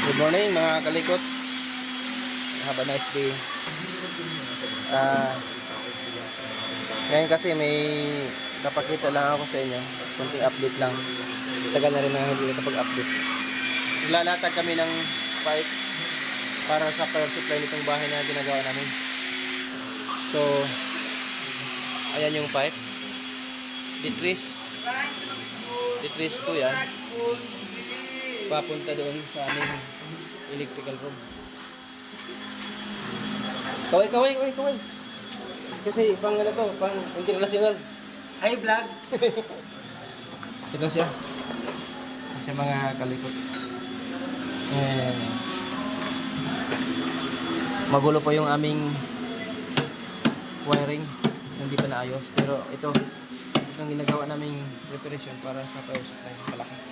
Good morning mga kalikot. Have a nice day. Ngayon kasi may napakita lang ako sa inyo. Kunting update lang. Tagal na rin na hindi nakapag-update. Naglalatag kami ng pipe para sa power supply nitong bahay na ginagawa namin. So, ayan yung pipe. Ditris po yan. Papunta doon sa aming electrical room. Kaway. Kasi pang ano to, pang international. Hi vlog. Ito siya. Kasi mga kalikot. Magulo po yung aming wiring. Hindi pa naayos. Pero ito ang ginagawa naming preparation para sa power supply. Malaki.